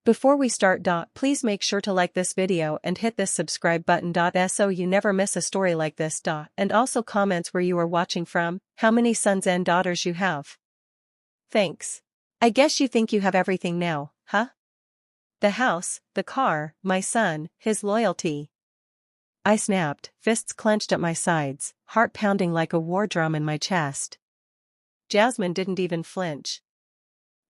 Before we start, please make sure to like this video and hit this subscribe button, so you never miss a story like this. And also comments where you are watching from, how many sons and daughters you have. Thanks. I guess you think you have everything now, huh? The house, the car, my son, his loyalty. I snapped, fists clenched at my sides, heart pounding like a war drum in my chest. Jasmine didn't even flinch.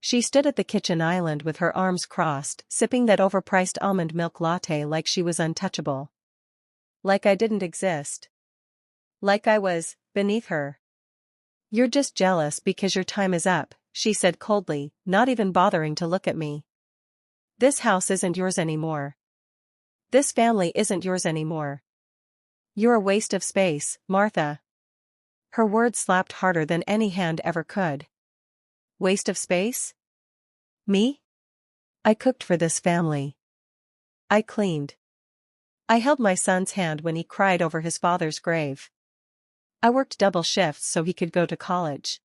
She stood at the kitchen island with her arms crossed, sipping that overpriced almond milk latte like she was untouchable. Like I didn't exist. Like I was beneath her. "You're just jealous because your time is up," she said coldly, not even bothering to look at me. "This house isn't yours anymore. This family isn't yours anymore. You're a waste of space, Martha." Her words slapped harder than any hand ever could. Waste of space? Me? I cooked for this family. I cleaned. I held my son's hand when he cried over his father's grave. I worked double shifts so he could go to college.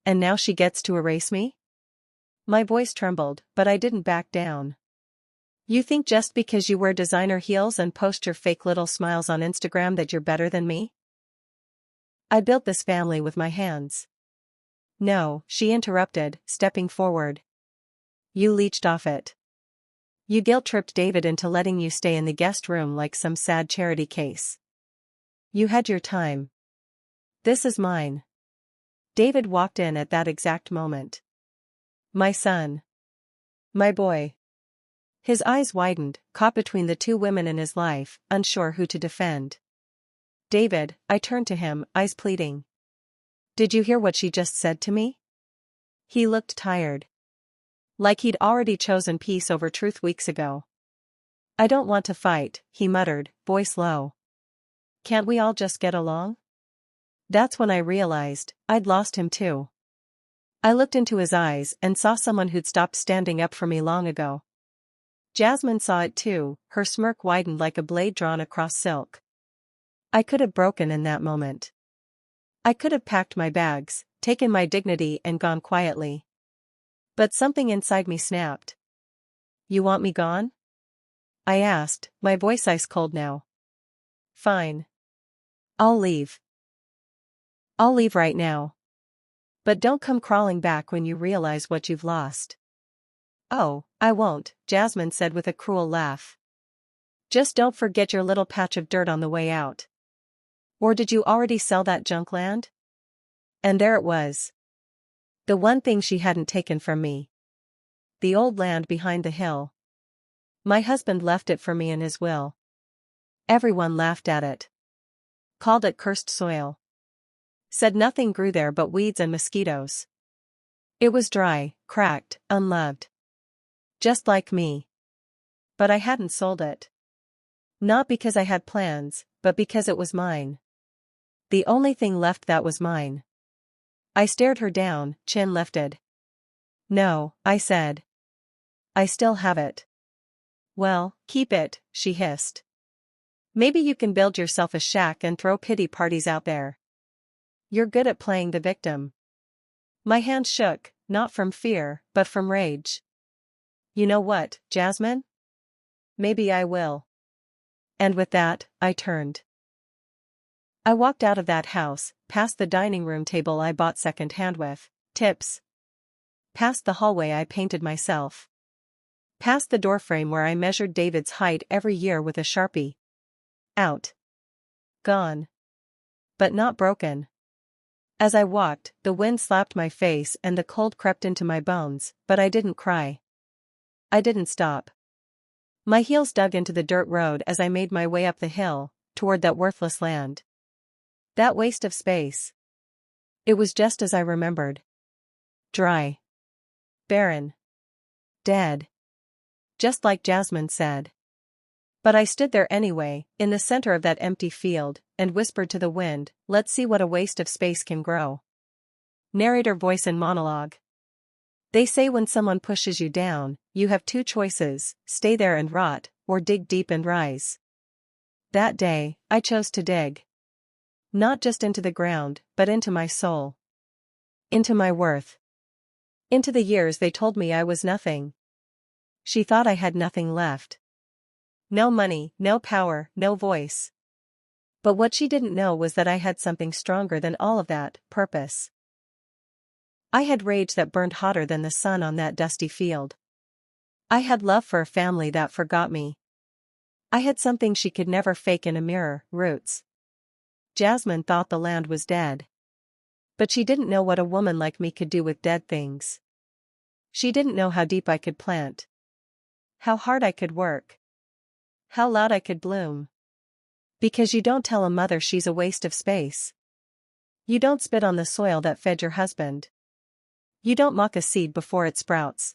And now she gets to erase me? My voice trembled, but I didn't back down. You think just because you wear designer heels and post your fake little smiles on Instagram that you're better than me? I built this family with my hands. No, she interrupted, stepping forward. You leached off it. You guilt-tripped David into letting you stay in the guest room like some sad charity case. You had your time. This is mine. David walked in at that exact moment. My son. My boy. His eyes widened, caught between the two women in his life, unsure who to defend. David, I turned to him, eyes pleading. Did you hear what she just said to me? He looked tired. Like he'd already chosen peace over truth weeks ago. I don't want to fight, he muttered, voice low. Can't we all just get along? That's when I realized, I'd lost him too. I looked into his eyes and saw someone who'd stopped standing up for me long ago. Jasmine saw it too, her smirk widened like a blade drawn across silk. I could have broken in that moment. I could have packed my bags, taken my dignity and gone quietly. But something inside me snapped. You want me gone? I asked, my voice ice cold now. Fine. I'll leave. I'll leave right now. But don't come crawling back when you realize what you've lost. Oh, I won't, Jasmine said with a cruel laugh. Just don't forget your little patch of dirt on the way out. Or did you already sell that junk land? And there it was. The one thing she hadn't taken from me. The old land behind the hill. My husband left it for me in his will. Everyone laughed at it. Called it cursed soil. Said nothing grew there but weeds and mosquitoes. It was dry, cracked, unloved. Just like me. But I hadn't sold it. Not because I had plans, but because it was mine. The only thing left that was mine. I stared her down, chin lifted. No, I said. I still have it. Well, keep it, she hissed. Maybe you can build yourself a shack and throw pity parties out there. You're good at playing the victim. My hand shook, not from fear, but from rage. You know what, Jasmine? Maybe I will. And with that, I turned. I walked out of that house, past the dining room table I bought second-hand with tips. Past the hallway I painted myself. Past the doorframe where I measured David's height every year with a Sharpie. Out. Gone. But not broken. As I walked, the wind slapped my face and the cold crept into my bones, but I didn't cry. I didn't stop. My heels dug into the dirt road as I made my way up the hill, toward that worthless land. That waste of space. It was just as I remembered. Dry. Barren. Dead. Just like Jasmine said. But I stood there anyway, in the center of that empty field, and whispered to the wind, let's see what a waste of space can grow. Narrator voice in monologue. They say when someone pushes you down, you have two choices, stay there and rot, or dig deep and rise. That day, I chose to dig. Not just into the ground, but into my soul. Into my worth. Into the years they told me I was nothing. She thought I had nothing left. No money, no power, no voice. But what she didn't know was that I had something stronger than all of that: purpose. I had rage that burned hotter than the sun on that dusty field. I had love for a family that forgot me. I had something she could never fake in a mirror: roots. Jasmine thought the land was dead. But she didn't know what a woman like me could do with dead things. She didn't know how deep I could plant. How hard I could work. How loud I could bloom. Because you don't tell a mother she's a waste of space. You don't spit on the soil that fed your husband. You don't mock a seed before it sprouts.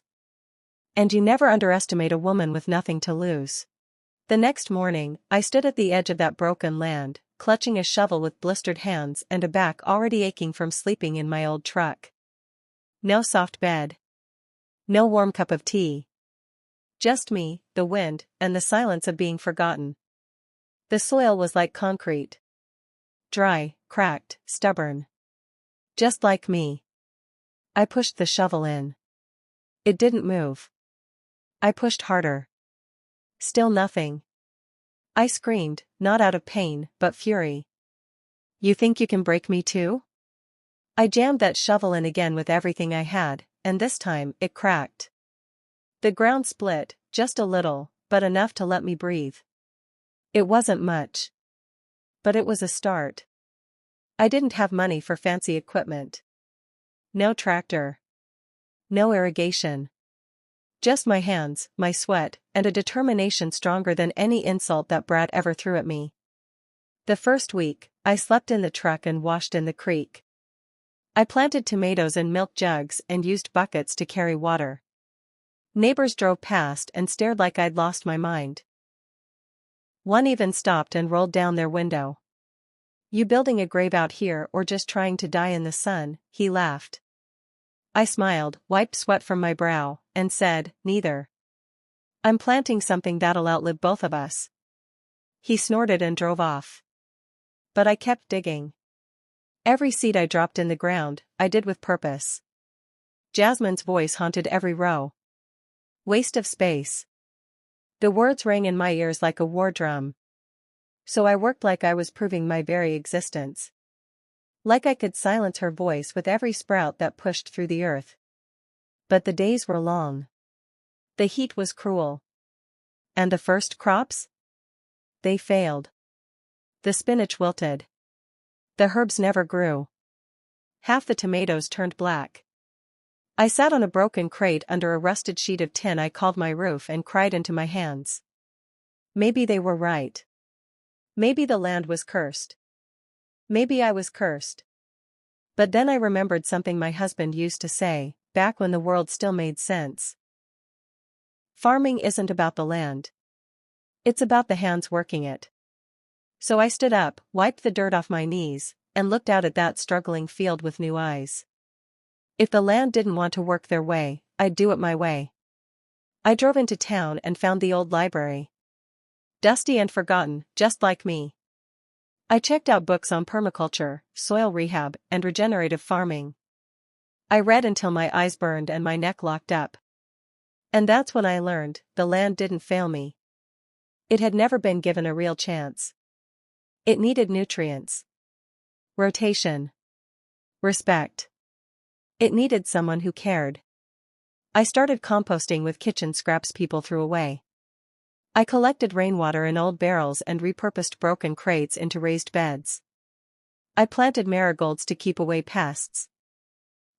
And you never underestimate a woman with nothing to lose. The next morning, I stood at the edge of that broken land, clutching a shovel with blistered hands and a back already aching from sleeping in my old truck. No soft bed. No warm cup of tea. Just me, the wind, and the silence of being forgotten. The soil was like concrete. Dry, cracked, stubborn. Just like me. I pushed the shovel in. It didn't move. I pushed harder. Still nothing. I screamed, not out of pain, but fury. You think you can break me too? I jammed that shovel in again with everything I had, and this time, it cracked. The ground split, just a little, but enough to let me breathe. It wasn't much. But it was a start. I didn't have money for fancy equipment. No tractor. No irrigation. Just my hands, my sweat, and a determination stronger than any insult that Brad ever threw at me. The first week, I slept in the truck and washed in the creek. I planted tomatoes in milk jugs and used buckets to carry water. Neighbors drove past and stared like I'd lost my mind. One even stopped and rolled down their window. You building a grave out here or just trying to die in the sun? He laughed. I smiled, wiped sweat from my brow, and said, neither. I'm planting something that'll outlive both of us. He snorted and drove off. But I kept digging. Every seed I dropped in the ground, I did with purpose. Jasmine's voice haunted every row. Waste of space. The words rang in my ears like a war drum. So I worked like I was proving my very existence. Like I could silence her voice with every sprout that pushed through the earth. But the days were long. The heat was cruel. And the first crops? They failed. The spinach wilted. The herbs never grew. Half the tomatoes turned black. I sat on a broken crate under a rusted sheet of tin I called my roof and cried into my hands. Maybe they were right. Maybe the land was cursed. Maybe I was cursed. But then I remembered something my husband used to say, back when the world still made sense. Farming isn't about the land. It's about the hands working it. So I stood up, wiped the dirt off my knees, and looked out at that struggling field with new eyes. If the land didn't want to work their way, I'd do it my way. I drove into town and found the old library. Dusty and forgotten, just like me. I checked out books on permaculture, soil rehab, and regenerative farming. I read until my eyes burned and my neck locked up. And that's when I learned, the land didn't fail me. It had never been given a real chance. It needed nutrients. Rotation. Respect. It needed someone who cared. I started composting with kitchen scraps people threw away. I collected rainwater in old barrels and repurposed broken crates into raised beds. I planted marigolds to keep away pests.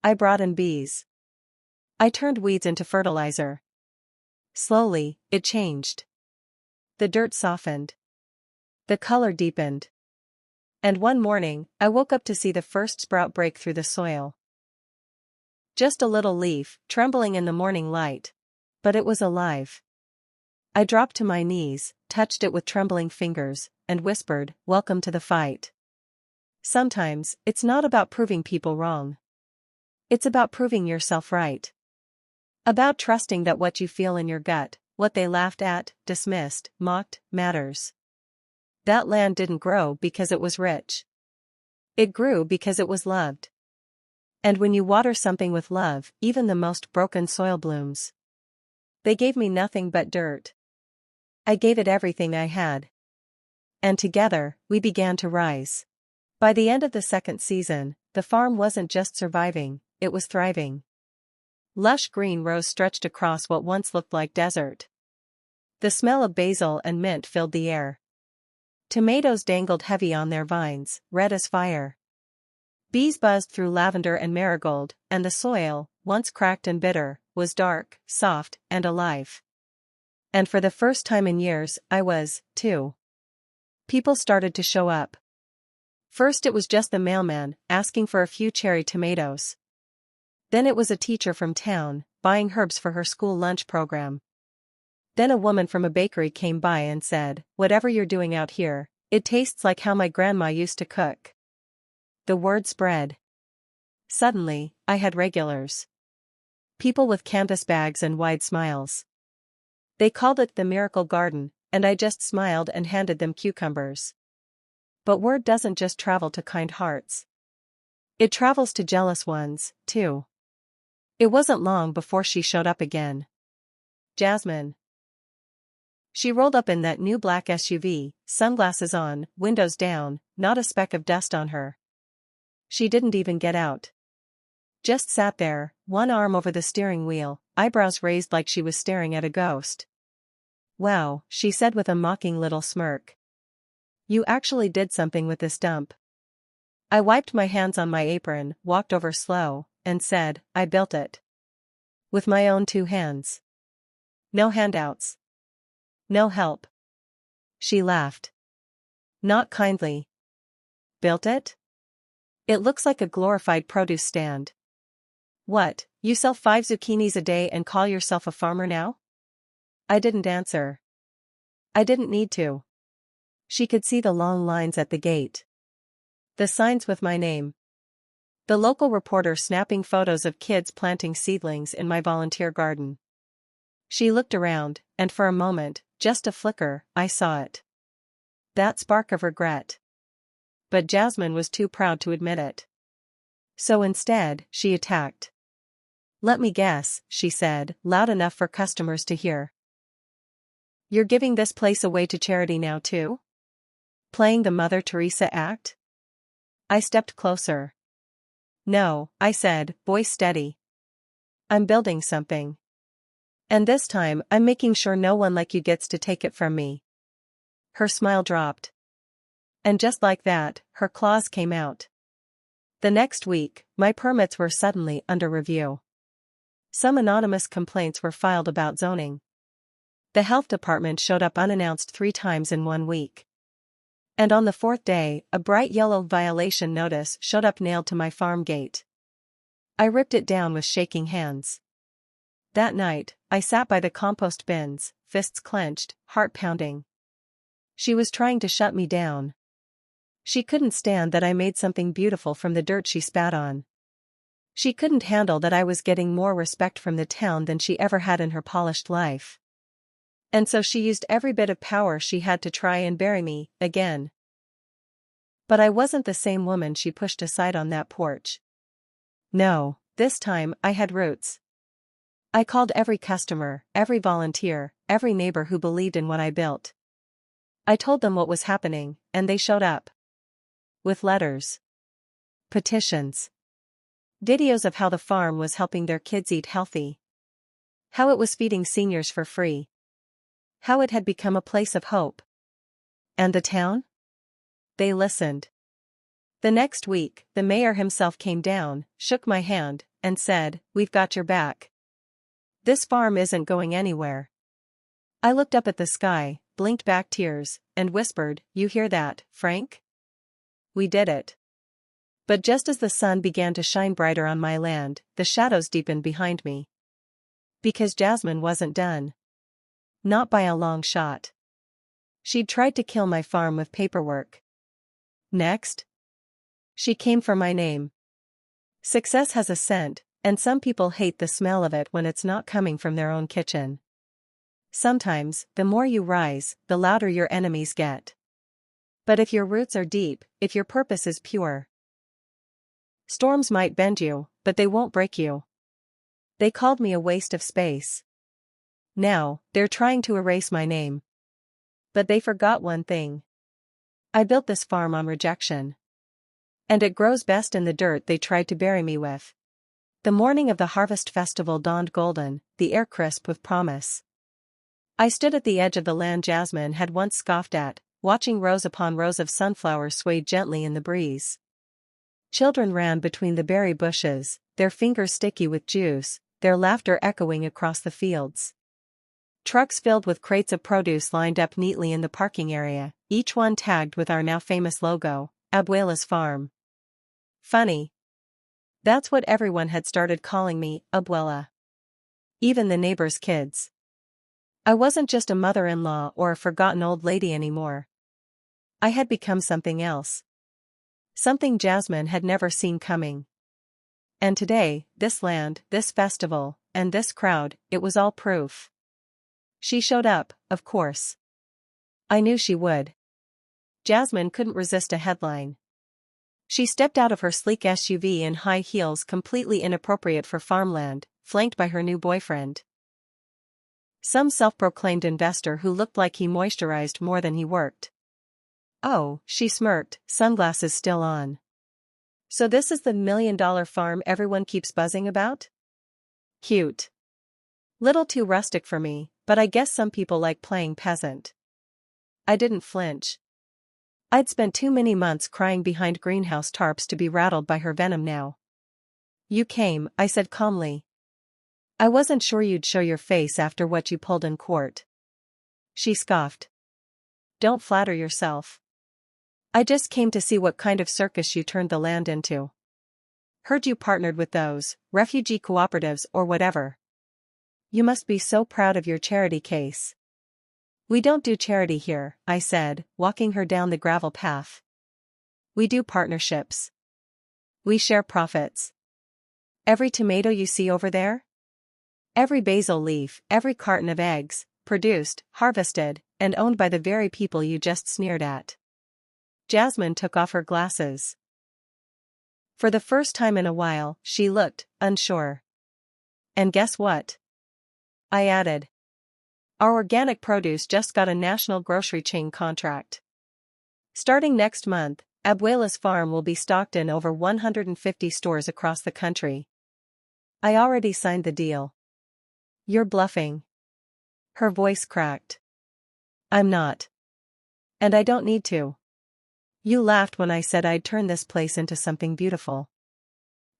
I brought in bees. I turned weeds into fertilizer. Slowly, it changed. The dirt softened. The color deepened. And one morning, I woke up to see the first sprout break through the soil. Just a little leaf, trembling in the morning light. But it was alive. I dropped to my knees, touched it with trembling fingers, and whispered, "Welcome to the fight." Sometimes, it's not about proving people wrong. It's about proving yourself right. About trusting that what you feel in your gut, what they laughed at, dismissed, mocked, matters. That land didn't grow because it was rich. It grew because it was loved. And when you water something with love, even the most broken soil blooms. They gave me nothing but dirt. I gave it everything I had. And together, we began to rise. By the end of the second season, the farm wasn't just surviving, it was thriving. Lush green rows stretched across what once looked like desert. The smell of basil and mint filled the air. Tomatoes dangled heavy on their vines, red as fire. Bees buzzed through lavender and marigold, and the soil, once cracked and bitter, was dark, soft, and alive. And for the first time in years, I was, too. People started to show up. First it was just the mailman, asking for a few cherry tomatoes. Then it was a teacher from town, buying herbs for her school lunch program. Then a woman from a bakery came by and said, "Whatever you're doing out here, it tastes like how my grandma used to cook." The word spread. Suddenly, I had regulars. People with canvas bags and wide smiles. They called it the miracle garden, and I just smiled and handed them cucumbers. But word doesn't just travel to kind hearts. It travels to jealous ones, too. It wasn't long before she showed up again. Jasmine. She rolled up in that new black SUV, sunglasses on, windows down, not a speck of dust on her. She didn't even get out. Just sat there, one arm over the steering wheel, eyebrows raised like she was staring at a ghost. "Wow," she said with a mocking little smirk. "You actually did something with this dump." I wiped my hands on my apron, walked over slow, and said, "I built it. With my own 2 hands. No handouts. No help." She laughed. Not kindly. "Built it? It looks like a glorified produce stand. What, you sell 5 zucchinis a day and call yourself a farmer now?" I didn't answer. I didn't need to. She could see the long lines at the gate. The signs with my name. The local reporter snapping photos of kids planting seedlings in my volunteer garden. She looked around, and for a moment, just a flicker, I saw it. That spark of regret. But Jasmine was too proud to admit it. So instead, she attacked. "Let me guess," she said, loud enough for customers to hear. "You're giving this place away to charity now too? Playing the Mother Teresa act?" I stepped closer. "No," I said, voice steady. "I'm building something. And this time I'm making sure no one like you gets to take it from me." Her smile dropped. And just like that, her claws came out. The next week, my permits were suddenly under review. Some anonymous complaints were filed about zoning. The health department showed up unannounced 3 times in 1 week. And on the 4th day, a bright yellow violation notice showed up nailed to my farm gate. I ripped it down with shaking hands. That night, I sat by the compost bins, fists clenched, heart pounding. She was trying to shut me down. She couldn't stand that I made something beautiful from the dirt she spat on. She couldn't handle that I was getting more respect from the town than she ever had in her polished life. And so she used every bit of power she had to try and bury me, again. But I wasn't the same woman she pushed aside on that porch. No, this time I had roots. I called every customer, every volunteer, every neighbor who believed in what I built. I told them what was happening, and they showed up. With letters. Petitions. Videos of how the farm was helping their kids eat healthy. How it was feeding seniors for free. How it had become a place of hope. And the town? They listened. The next week, the mayor himself came down, shook my hand, and said, "We've got your back. This farm isn't going anywhere." I looked up at the sky, blinked back tears, and whispered, "You hear that, Frank? We did it." But just as the sun began to shine brighter on my land, the shadows deepened behind me. Because Jasmine wasn't done. Not by a long shot. She'd tried to kill my farm with paperwork. Next, she came for my name. Success has a scent, and some people hate the smell of it when it's not coming from their own kitchen. Sometimes, the more you rise, the louder your enemies get. But if your roots are deep, if your purpose is pure, storms might bend you, but they won't break you. They called me a waste of space. Now, they're trying to erase my name. But they forgot one thing. I built this farm on rejection. And it grows best in the dirt they tried to bury me with. The morning of the harvest festival dawned golden, the air crisp with promise. I stood at the edge of the land Jasmine had once scoffed at, watching rows upon rows of sunflowers sway gently in the breeze. Children ran between the berry bushes, their fingers sticky with juice, their laughter echoing across the fields. Trucks filled with crates of produce lined up neatly in the parking area, each one tagged with our now famous logo, Abuela's Farm. Funny. That's what everyone had started calling me, Abuela. Even the neighbors' kids. I wasn't just a mother-in-law or a forgotten old lady anymore. I had become something else. Something Jasmine had never seen coming. And today, this land, this festival, and this crowd, it was all proof. She showed up, of course. I knew she would. Jasmine couldn't resist a headline. She stepped out of her sleek SUV in high heels completely inappropriate for farmland, flanked by her new boyfriend. Some self-proclaimed investor who looked like he moisturized more than he worked. Oh, she smirked, sunglasses still on. So this is the $1 million farm everyone keeps buzzing about? Cute. Little too rustic for me, but I guess some people like playing peasant. I didn't flinch. I'd spent too many months crying behind greenhouse tarps to be rattled by her venom now. You came, I said calmly. I wasn't sure you'd show your face after what you pulled in court. She scoffed. Don't flatter yourself. I just came to see what kind of circus you turned the land into. Heard you partnered with those refugee cooperatives or whatever. You must be so proud of your charity case. We don't do charity here, I said, walking her down the gravel path. We do partnerships. We share profits. Every tomato you see over there? Every basil leaf, every carton of eggs, produced, harvested, and owned by the very people you just sneered at. Jasmine took off her glasses. For the first time in a while, she looked unsure. And guess what? I added. Our organic produce just got a national grocery chain contract. Starting next month, Abuela's Farm will be stocked in over 150 stores across the country. I already signed the deal. You're bluffing. Her voice cracked. I'm not. And I don't need to. You laughed when I said I'd turn this place into something beautiful.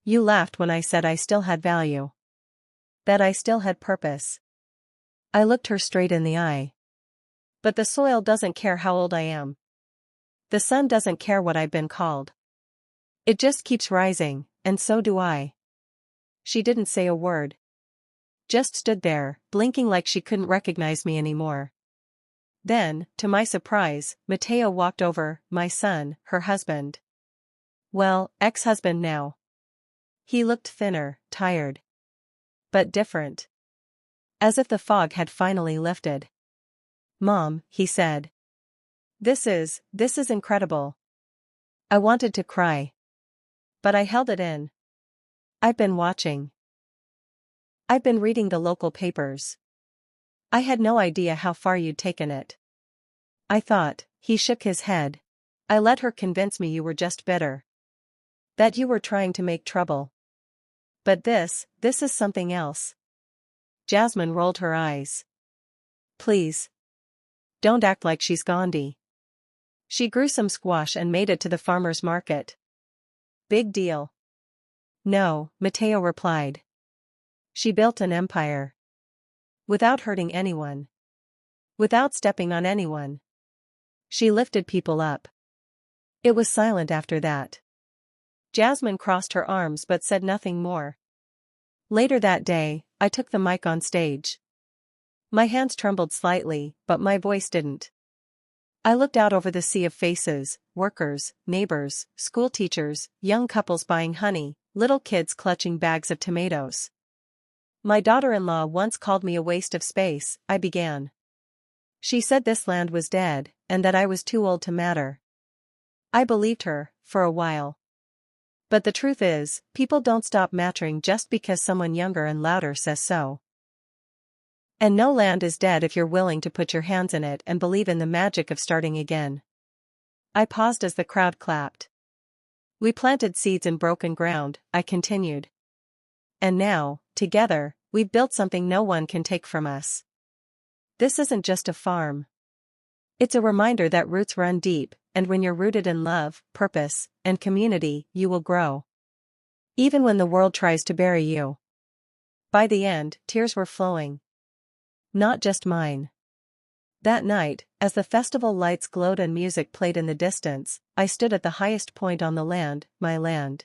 You laughed when I said I still had value. That I still had purpose. I looked her straight in the eye. But the soil doesn't care how old I am. The sun doesn't care what I've been called. It just keeps rising, and so do I. She didn't say a word. Just stood there, blinking like she couldn't recognize me anymore. Then, to my surprise, Mateo walked over, my son, her husband. Well, ex-husband now. He looked thinner, tired. But different. As if the fog had finally lifted. Mom, he said. This is incredible. I wanted to cry. But I held it in. I've been watching. I've been reading the local papers. I had no idea how far you'd taken it. I thought, he shook his head. I let her convince me you were just bitter. That you were trying to make trouble. But this is something else. Jasmine rolled her eyes. Please. Don't act like she's Gandhi. She grew some squash and made it to the farmer's market. Big deal. No, Mateo replied. She built an empire. Without hurting anyone. Without stepping on anyone. She lifted people up. It was silent after that. Jasmine crossed her arms but said nothing more. Later that day, I took the mic on stage. My hands trembled slightly, but my voice didn't. I looked out over the sea of faces, workers, neighbors, school teachers, young couples buying honey, little kids clutching bags of tomatoes. My daughter-in-law once called me a waste of space, I began. She said this land was dead, and that I was too old to matter. I believed her, for a while. But the truth is, people don't stop mattering just because someone younger and louder says so. And no land is dead if you're willing to put your hands in it and believe in the magic of starting again. I paused as the crowd clapped. We planted seeds in broken ground, I continued. And now, together, we've built something no one can take from us. This isn't just a farm. It's a reminder that roots run deep, and when you're rooted in love, purpose, and community, you will grow. Even when the world tries to bury you. By the end, tears were flowing. Not just mine. That night, as the festival lights glowed and music played in the distance, I stood at the highest point on the land, my land.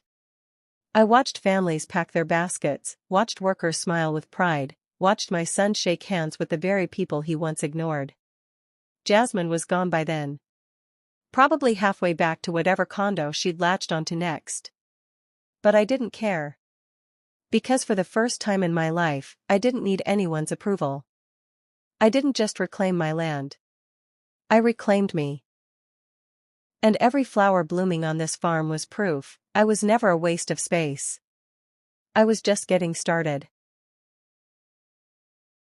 I watched families pack their baskets, watched workers smile with pride, watched my son shake hands with the very people he once ignored. Jasmine was gone by then. Probably halfway back to whatever condo she'd latched onto next. But I didn't care. Because for the first time in my life, I didn't need anyone's approval. I didn't just reclaim my land. I reclaimed me. And every flower blooming on this farm was proof I was never a waste of space. I was just getting started.